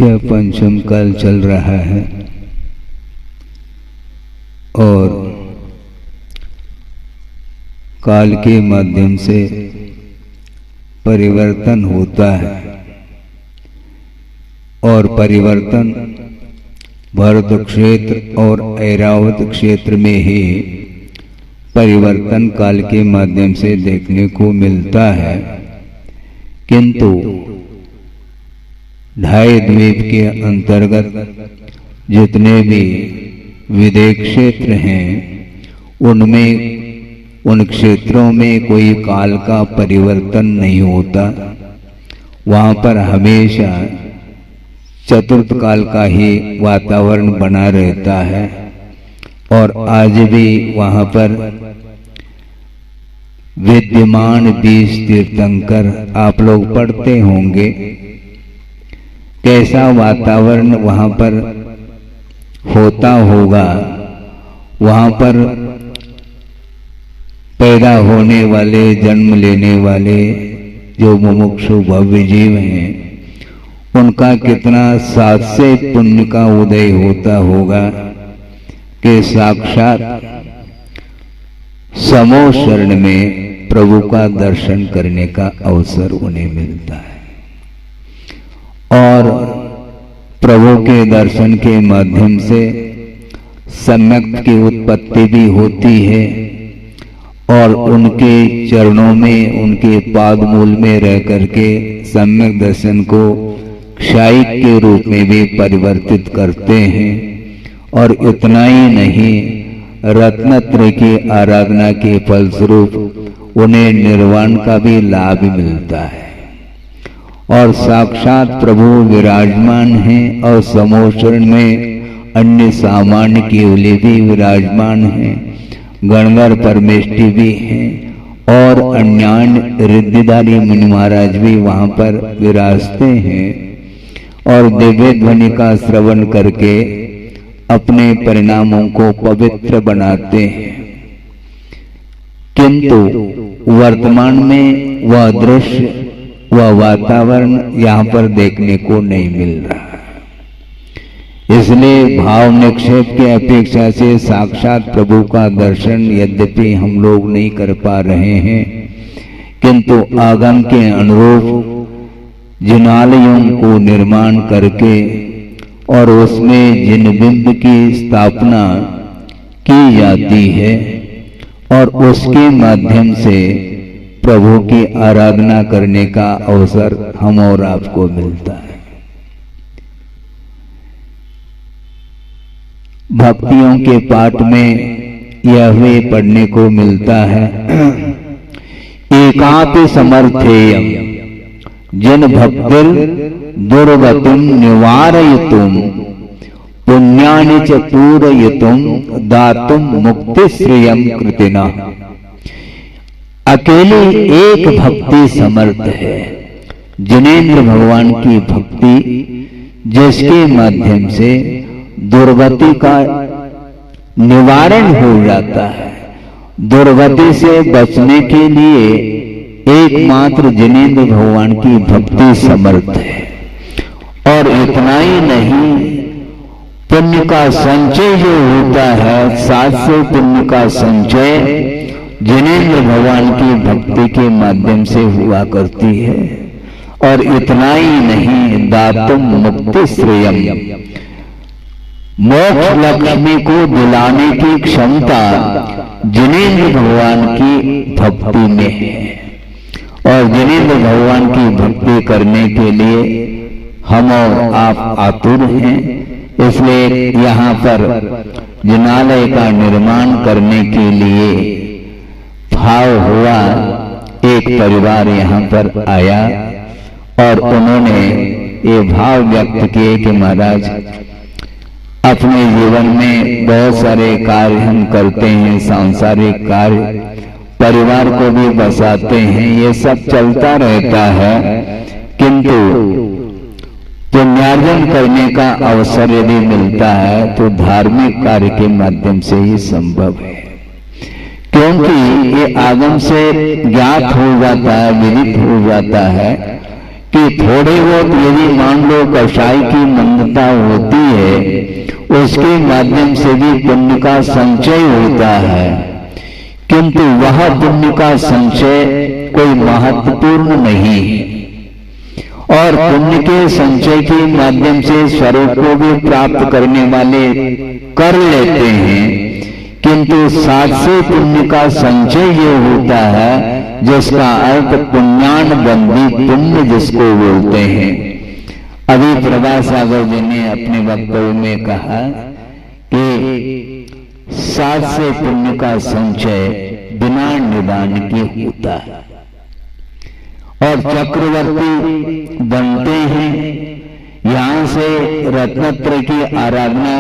यह पंचम काल चल रहा है और काल के माध्यम से परिवर्तन होता है और परिवर्तन भरत क्षेत्र और ऐरावत क्षेत्र में ही परिवर्तन काल के माध्यम से देखने को मिलता है। किंतु ढाई द्वीप के अंतर्गत जितने भी विदेश क्षेत्र हैं उनमें उन क्षेत्रों में कोई काल का परिवर्तन नहीं होता। वहाँ पर हमेशा चतुर्थ काल का ही वातावरण बना रहता है और आज भी वहाँ पर विद्यमान 20 तीर्थंकर आप लोग पढ़ते होंगे कैसा वातावरण वहाँ पर होता होगा। वहाँ पर पैदा होने वाले जन्म लेने वाले जो मुमुक्षु भव्य जीव हैं उनका कितना साथ से पुण्य का उदय होता होगा कि साक्षात समो शरण में प्रभु का दर्शन करने का अवसर उन्हें मिलता है और प्रभु के दर्शन के माध्यम से सम्यक की उत्पत्ति भी होती है और उनके चरणों में उनके पाद मूल में रह करके सम्यक दर्शन को क्षायिक के रूप में भी परिवर्तित करते हैं। और इतना ही नहीं, रत्नत्रय की आराधना के फलस्वरूप उन्हें निर्वाण का भी लाभ मिलता है और साक्षात प्रभु विराजमान हैं और समोशरण में अन्य सामान्य केवली भी विराजमान हैं, गणधर परमेष्टि भी हैं और अन्यान्य रिद्धिधारी मुनि महाराज भी वहाँ पर विराजते हैं और दिव्य ध्वनि का श्रवण करके अपने परिणामों को पवित्र बनाते हैं। किंतु वर्तमान में वह दृश्य वह वातावरण यहाँ पर देखने को नहीं मिल रहा। इसलिए भाव निक्षेप की अपेक्षा से साक्षात प्रभु का दर्शन यद्यपि हम लोग नहीं कर पा रहे हैं, किंतु आगम के अनुरूप जिनालयों को निर्माण करके और उसमें जिन बिंब की स्थापना की जाती है और उसके माध्यम से प्रभु की आराधना करने का अवसर हम और आपको मिलता है। भक्तियों के पाठ में यह भी पढ़ने को मिलता है, एकापि समर्थेयम् जिन भक्तिर् दुर्गतिम निवारयितुम पुण्यानि च पूरयितुम दातुम मुक्ति श्रियम कृतिना। अकेली एक भक्ति समर्थ है, जिनेंद्र भगवान की भक्ति जिसके माध्यम से दुर्गति का निवारण हो जाता है। दुर्गति से बचने के लिए एकमात्र जिनेंद्र भगवान की भक्ति समर्थ है। और इतना ही नहीं, पुण्य का संचय जो होता है, 700 पुण्य का संचय जिनेंद्र भगवान की भक्ति के माध्यम से हुआ करती है। और इतना ही नहीं, दातुम मुक्ति श्रेयम, मोक्ष लक्ष्मी को दिलाने की क्षमता जिनेंद्र भगवान की भक्ति में है। और जिनेंद्र भगवान की भक्ति करने के लिए हम और आप आतुर हैं। इसलिए यहाँ पर जिनालय का निर्माण करने के लिए भाव हुआ। एक परिवार यहाँ पर आया और उन्होंने ये भाव व्यक्त किए कि महाराज, अपने जीवन में बहुत सारे कार्य हम करते हैं, सांसारिक कार्य, परिवार को भी बसाते हैं, ये सब चलता रहता है, किंतु पुण्यार्जन करने का अवसर यदि मिलता है तो धार्मिक कार्य के माध्यम से ही संभव है। क्योंकि ये आगम से ज्ञात हो जाता है, विदित हो जाता है कि थोड़े बहुत यदि मान लो कसाई की मंदता होती है उसके माध्यम से भी पुण्य का संचय होता है, किंतु वह पुण्य का संचय कोई महत्वपूर्ण नहीं है। और पुण्य के संचय के माध्यम से स्वरूप को भी प्राप्त करने वाले कर लेते हैं, किंतु साथ से पुण्य का संचय ये होता है जिसका अर्थ पुण्यान बंदी पुण्य जिसको बोलते हैं। अभी प्रभा सागर जी ने अपने वक्तव्य में कहा कि साथ से पुण्य का संचय बिना निदान के होता है और चक्रवर्ती बनते हैं। यहां से रत्नत्र की आराधना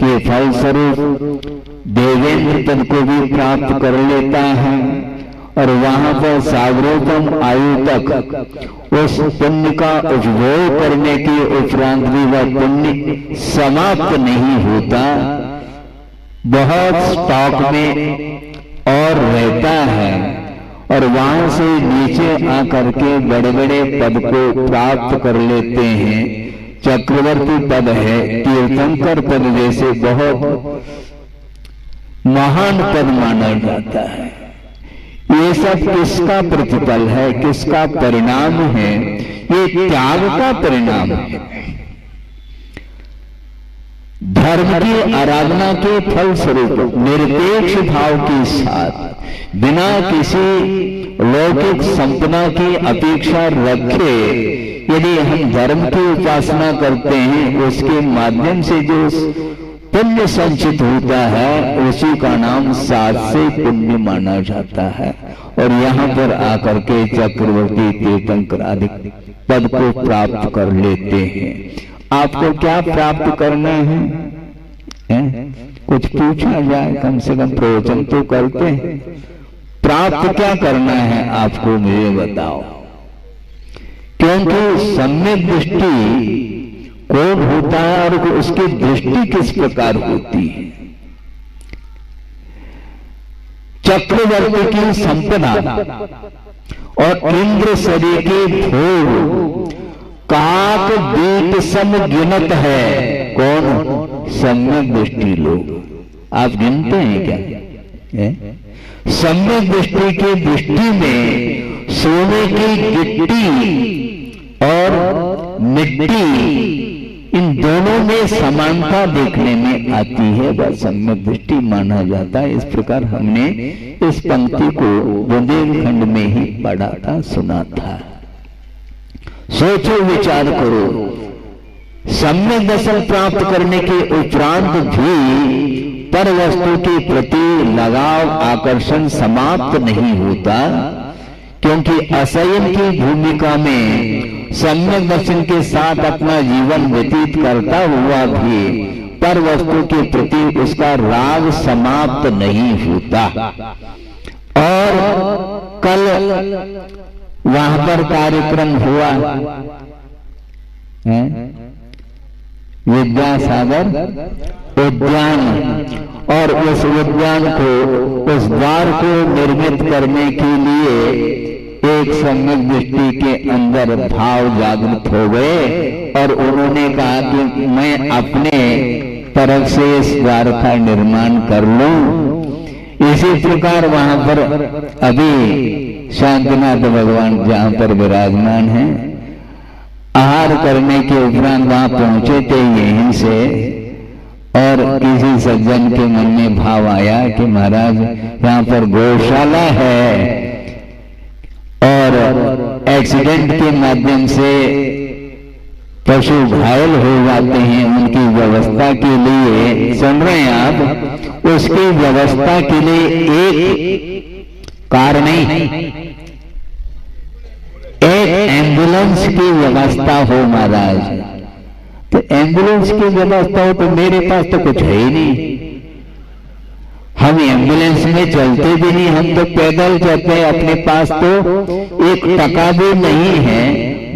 के फलस्वरूप देवेंद्र पद को भी प्राप्त कर लेता है और वहां पर सागरोत्तम आयु तक उस पुण्य का उपभोग करने के उपरांत भी वह पुण्य समाप्त नहीं होता, बहुत स्टॉक में और रहता है और वहां से नीचे आकर के बड़े बड़े पद को प्राप्त कर लेते हैं। चक्रवर्ती पद है, तीर्थंकर पद जैसे बहुत महान पद माना जाता है। ये सब किसका प्रतिफल है, किसका परिणाम है? ये त्याग का परिणाम है। धर्म की आराधना के फल स्वरूप निरपेक्ष भाव के साथ बिना किसी लौकिक संपदा की अपेक्षा रखे यदि हम धर्म की उपासना करते हैं, उसके माध्यम से जो पुण्य संचित होता है उसी का नाम साथ से पुण्य माना जाता है। और यहाँ पर आकर के चक्रवर्ती तीर्थंकर आदि पद को प्राप्त कर लेते हैं। आपको क्या प्राप्त करना है? कुछ पूछा जाए, कम से कम प्रवचन तो करते हैं। प्राप्त क्या करना है आपको मुझे बताओ, क्योंकि सम्यक दृष्टि कौन होता है और उसकी दृष्टि किस प्रकार होती है। चक्रवर्ती की संपदा और इंद्र शरीर के भोग काक बीट सम गिनत है। कौन? सम्यक दृष्टि लोग। आप गिनते हैं क्या? सम्यक दृष्टि की दृष्टि में सोने की गिट्टी और मिट्टी इन दोनों में समानता देखने में आती है, वह सम्यक दृष्टि माना जाता है। इस प्रकार हमने इस पंक्ति को बुंदेलखंड में ही पढ़ा था, सुना था। सोचो, विचार करो, सम्यक दर्शन प्राप्त करने के उपरांत भी पर वस्तु के प्रति लगाव आकर्षण समाप्त नहीं होता, क्योंकि असंयम की भूमिका में सम्यक दर्शन के साथ अपना जीवन व्यतीत करता हुआ भी पर वस्तु के प्रति उसका राग समाप्त नहीं होता। और कल वहां पर कार्यक्रम हुआ विद्यासागर उद्यान, और उस उद्यान को, उस द्वार को निर्मित करने के लिए एक सम्यक दृष्टि के अंदर भाव जागृत हो गए और उन्होंने कहा कि मैं अपने तरफ से इस द्वार का निर्माण कर लूं। इसी प्रकार वहां पर अभी शांतिनाथ भगवान जहां पर विराजमान हैं, आहार करने के उपरांत वहां पहुंचे थे यहीं से, और किसी सज्जन के मन में भाव आया कि महाराज यहाँ पर गौशाला है और एक्सीडेंट के माध्यम से पशु घायल हो जाते हैं, उनकी व्यवस्था के लिए, सुन रहे हैं आप, उसकी व्यवस्था के लिए एक कार नहीं, एक एम्बुलेंस की व्यवस्था हो महाराज। तो एम्बुलेंस की व्यवस्था हो तो मेरे पास तो कुछ है ही नहीं, हम एम्बुलेंस में चलते भी नहीं, हम तो पैदल चलते हैं, अपने पास तो एक टका भी नहीं है।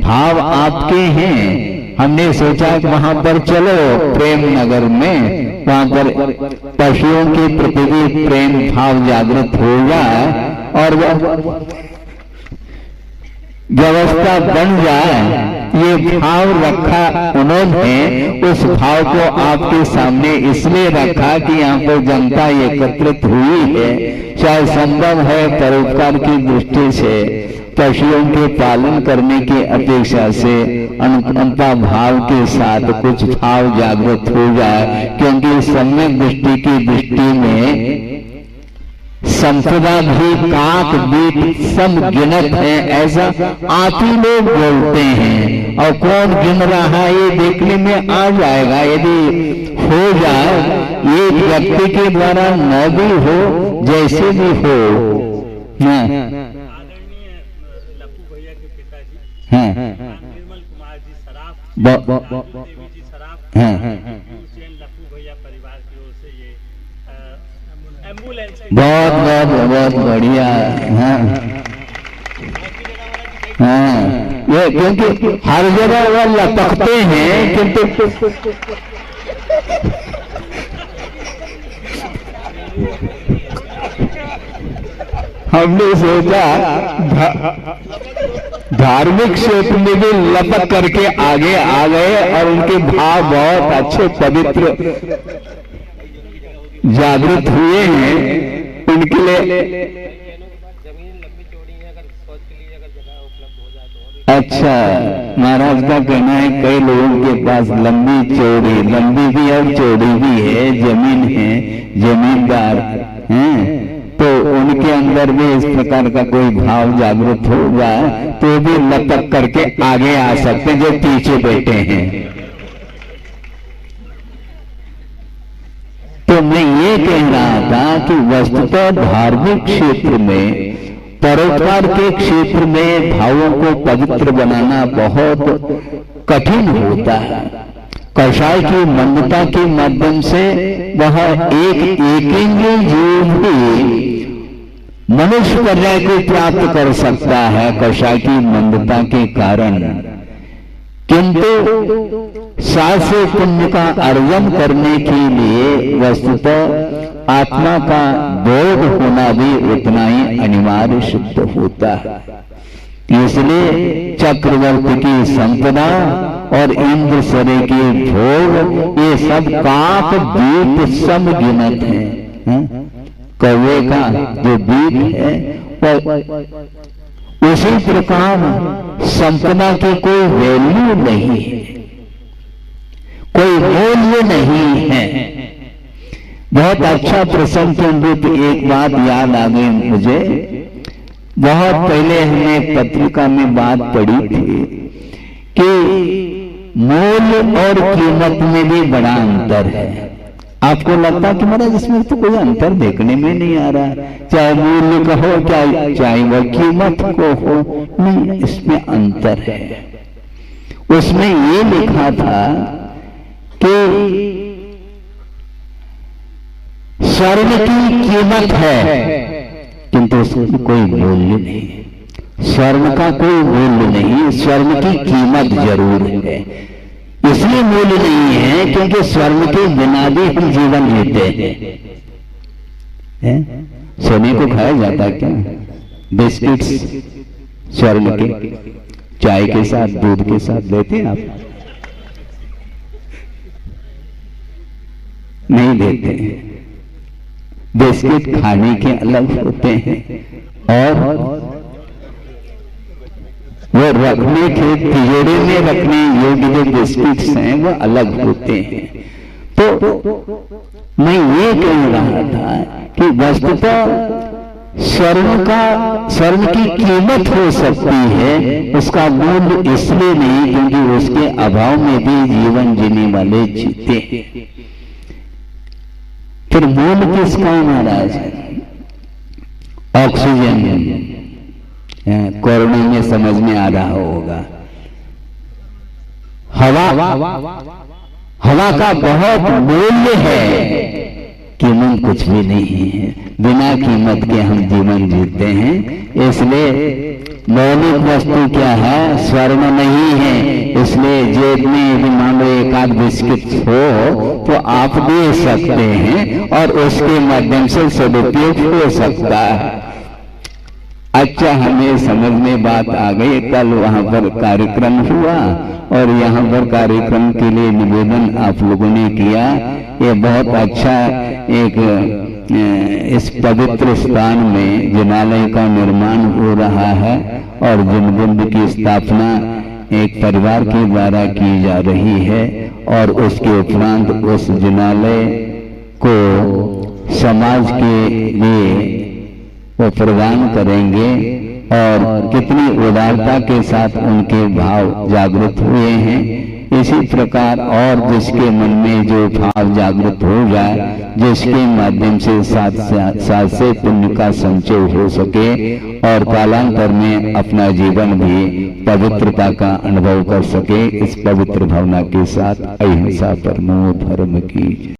भाव आपके हैं, हमने सोचा कि वहां पर चलो प्रेम नगर में, वहां पर पशुओं के प्रति भी प्रेम भाव जागृत होगा और व्यवस्था बन जाए, ये भाव रखा उन्होंने। उस भाव को आपके सामने इसलिए रखा कि यहाँ पर जनता एकत्रित हुई है, चाहे संभव है परोपकार की दृष्टि से पशुओं के पालन करने की अपेक्षा से अनुकंपा भाव के साथ कुछ भाव जागृत हो जाए, क्योंकि सम्यक दृष्टि की दृष्टि में संपदा भी काक बीट सब गिनत है, ऐसा आप ही लोग बोलते हैं। और कौन गिन रहा है ये देखने में आ जाएगा। यदि हो जाए एक व्यक्ति के द्वारा न भी हो, जैसे भी हो। निर्मल कुमार जी सराफ, देवी जी सराफ, लप्पू भैया परिवार की ओर से ये एम्बुलेंस बहुत बहुत बहुत बढ़िया। हाँ, ये क्योंकि हर जगह वो लपकते हैं, किंतु हमने सोचा धार्मिक क्षेत्र में भी लपक करके आगे आ गए और उनके भाव बहुत अच्छे पवित्र जागृत हुए हैं। उनके लिए अच्छा, महाराज का कहना है कई लोगों के पास लंबी चौड़ी, लंबी भी और चौड़ी भी है जमीन है, जमींदार हैं, तो उनके अंदर भी इस प्रकार का कोई भाव जागृत होगा तो भी लपक करके आगे आ सकते जो पीछे बैठे हैं। तो मैं ये कह रहा था कि वस्तुतः धार्मिक क्षेत्र में, परोपकार के क्षेत्र में भावों को पवित्र बनाना बहुत कठिन होता है। कषाय की मंदता के माध्यम से वह एक एकेंद्रीय जीव भी मनुष्य पर्याय को प्राप्त कर सकता है कषाय की मंदता के कारण, किंतु शास्त्र पुण्य का अर्जन करने के लिए वस्तुतः आत्मा का बोध होना भी उतना ही अनिवार्य सिद्ध होता है। इसलिए चक्रवर्ती की संपदा और इंद्र सरे के भोग ये सब काक बीट सम गिनत है। कौवे का जो बीट है और उसी प्रकार संपदा की कोई वैल्यू नहीं है, कोई मूल्य नहीं है। बहुत अच्छा प्रसंग के अनुरूप एक बात याद आ गई मुझे। बहुत पहले हमने पत्रिका में बात पढ़ी थी कि मूल्य और कीमत में भी बड़ा अंतर है। आपको लगता कि महाराज इसमें तो कोई अंतर देखने में नहीं आ रहा, चाहे मूल्य का हो चाहे वह कीमत को हो, नहीं, इसमें अंतर है। उसमें ये लिखा था कि स्वर्ण की कीमत है किंतु उसकी कोई मूल्य नहीं। स्वर्ण का कोई मूल्य नहीं, स्वर्ण की कीमत जरूर है। इसलिए मूल्य नहीं है क्योंकि स्वर्ण के बिना भी हम जीवन जीते हैं। सोने को खाया जाता है क्या? बिस्किट्स स्वर्ण के चाय के साथ, दूध के साथ देते हैं आप? नहीं देते। बिस्किट खाने के अलग होते हैं और वो रखने के तिजोरी में रखने योग्य जो बिस्किट्स हैं वो अलग होते हैं। तो मैं ये कह रहा था कि वस्तुतः स्वर्ण की कीमत हो सकती है, उसका मूल्य इसलिए नहीं क्योंकि उसके अभाव में भी जीवन जीने वाले जीते हैं। फिर मूल्य किसका महाराज? ऑक्सीजन। कोरोना में समझ में आ रहा होगा। हवा का बहुत मूल्य है, कीमत कुछ भी नहीं है। बिना कीमत के हम जीवन जीते हैं। इसलिए मौलिक वस्तु क्या है? स्वर्ण नहीं है। इसलिए जेब में यदि मान लो एक आध बिस्किट हो तो आप दे सकते हैं और उसके माध्यम से सदुपयोग हो सकता है। अच्छा, हमें समझ में बात आ गई। कल वहाँ पर कार्यक्रम हुआ और यहाँ पर कार्यक्रम के लिए निवेदन आप लोगों ने किया। ये बहुत अच्छा एक इस पवित्र स्थान में जिनालय का निर्माण हो रहा है और जिनगुंड की स्थापना एक परिवार के द्वारा की जा रही है और उसके उपरांत उस जिनालय को समाज के लिए वो प्रदान करेंगे। और कितनी उदारता के साथ उनके भाव जागृत हुए हैं। इसी प्रकार और जिसके मन में जो भाव जागृत हो जाए, जिसके माध्यम से साथ से पुण्य का संचय हो सके और कालांतर में अपना जीवन भी पवित्रता का अनुभव कर सके, इस पवित्र भावना के साथ अहिंसा परमो धर्म की